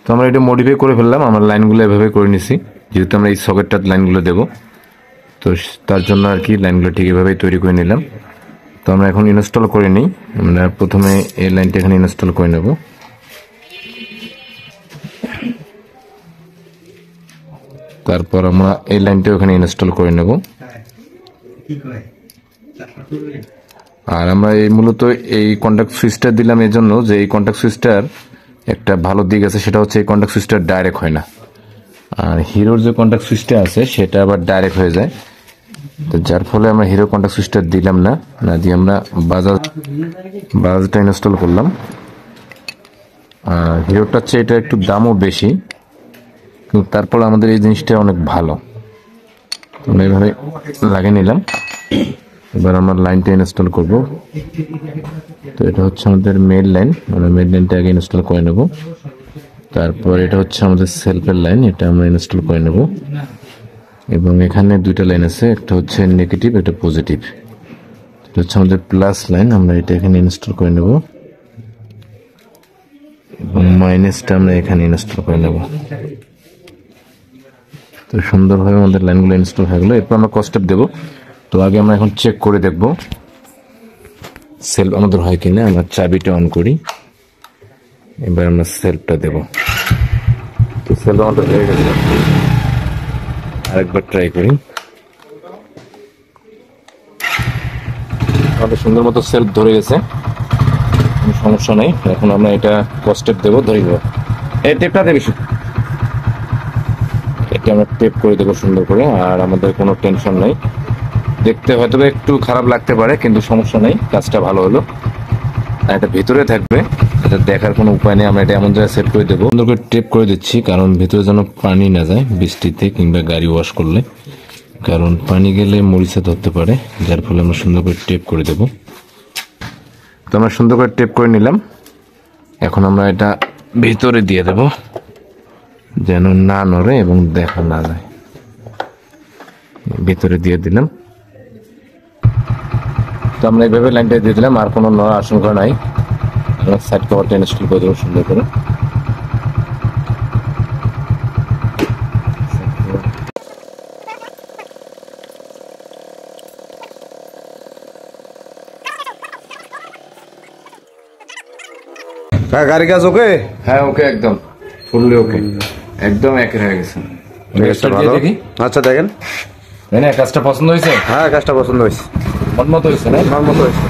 তো আমরা এটা মডিফাই করে ফেললাম, আমরা লাইনগুলো এভাবে করে নিছি, যেহেতু আমরা এই সকেটটার লাইনগুলো দেব, তো তার জন্য আর কি লাইনগুলো ঠিক এভাবেই তৈরি করে নিলাম। তো আমরা এখন ইনস্টল করে নিই। আমরা প্রথমে এই লাইনটা এখানে ইনস্টল করে নেব। তারপর আমরা এই লাইনটা ওখানে ইনস্টল করে নেব। আর আমরা এই মূলত এই কন্টাক্ট সুইচটা দিলাম এই জন্য যে এই কন্টাক্ট সুইচটার একটা ভালো দিক আছে, সেটা হচ্ছে এই কন্টাক্ট সুইচটা ডাইরেক্ট হয় না। আর হিরোর যে কন্টাক্ট সুইচটা আছে সেটা আবার ডাইরেক্ট হয়ে যায়, তো যার ফলে আমরা হিরো কন্টাক্ট সুইচটা দিলাম না, দিয়ে আমরা বাজাজটা ইনস্টল করলাম। আর হিরোটার চেয়ে এটা একটু দামও বেশি, কিন্তু তারপরে আমাদের এই জিনিসটা অনেক ভালো। আমরা এইভাবে লাগিয়ে নিলাম। এবার আমরা লাইনটা ইনস্টল করব। তো এটা হচ্ছে আমাদের মেইন লাইন, আমরা মেইন লাইনটা আগে ইনস্টল করে নেব। তারপর এটা হচ্ছে আমাদের সেলফের লাইন, এটা আমরা ইনস্টল করে নেব। এবং এখানে দুইটা লাইন আছে, একটা হচ্ছে নেগেটিভ, একটা পজিটিভ। এটা হচ্ছে আমাদের প্লাস লাইন, আমরা এটা এখানে ইনস্টল করে নেব। এবং মাইনাসটা আমরা এখানে ইনস্টল করে নেব। তো সুন্দরভাবে আমাদের লাইনগুলো ইনস্টল হয়ে গেলো। এরপর আমরা কস্টেপ দেবো। তো আগে আমরা এখন চেক করে দেখব সেলফ আমাদের হয় কিনা। আমরা চাবিটা অন করি, এবার আমরা সেলফটা দেব। তো সেলফ আমাদের হয়ে গেছে, আরেকবার ট্রাই করি। আমাদের সুন্দর মতো সেলফ ধরে গেছে, কোনো সমস্যা নেই। এখন আমরা এটা কস্টেপ দেবো, ধরে দেবো। এই টেপটা দেবে, এটা আমরা টেপ করে দেবো সুন্দর করে। আর আমাদের কোনো টেনশন নাই, দেখতে হয়তো একটু খারাপ লাগতে পারে, কিন্তু সমস্যা নেই, কাজটা ভালো হলো। আর এটা ভিতরে থাকবে, এটা দেখার কোনো উপায় নেই। আমরা এটা এমন জায়গায় সেট করে দেবো, সুন্দর করে টেপ করে দিচ্ছি, কারণ ভিতরে যেন পানি না যায় বৃষ্টিতে কিংবা গাড়ি ওয়াশ করলে, কারণ পানি গেলে মরিচা ধরতে পারে, যার ফলে আমরা সুন্দর করে টেপ করে দেব। তো আমরা সুন্দর করে টেপ করে নিলাম। এখন আমরা এটা ভিতরে দিয়ে দেব, যেন না নড়ে এবং দেখা না যায়। ভিতরে দিয়ে দিলাম। তো আমরা এইভাবে লাইনটা দিয়ে দিলাম, আর কোনো নড়ার আশঙ্কা নাই। আমরা সাইড কভারটা ইনস্টল করে দেবো সুন্দর করে। হ্যাঁ, গাড়ি কাজ ওকে? হ্যাঁ ওকে, একদম ফুললি ওকে, একদম একের হয়ে গেছে। দেখি। আচ্ছা দেখেন, না কাজটা পছন্দ হয়েছে? হ্যাঁ কাজটা পছন্দ হয়েছে, মন মতো হয়েছে না? আমার মতো হয়েছে।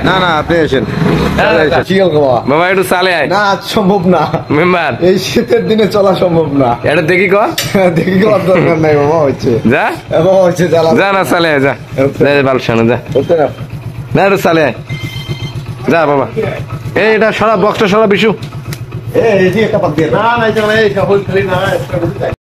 না না, আপনি এসেন। বাবা একটু চালে আয়। না আজ সম্ভব না, মেম্বার এই শীতের দিনে চলা সম্ভব না। এটা দেখি কর, দেখি করার দরকার নাই বাবা, হচ্ছে যা বাবা, হচ্ছে জ্বালা। যা না চালে আয়, যা বাল সামনে যা, না একটু চালে আয়, যা বাবা। এটা সারা বক্সটা সারা বিশু। এই একটা পাত দিয়ে না, না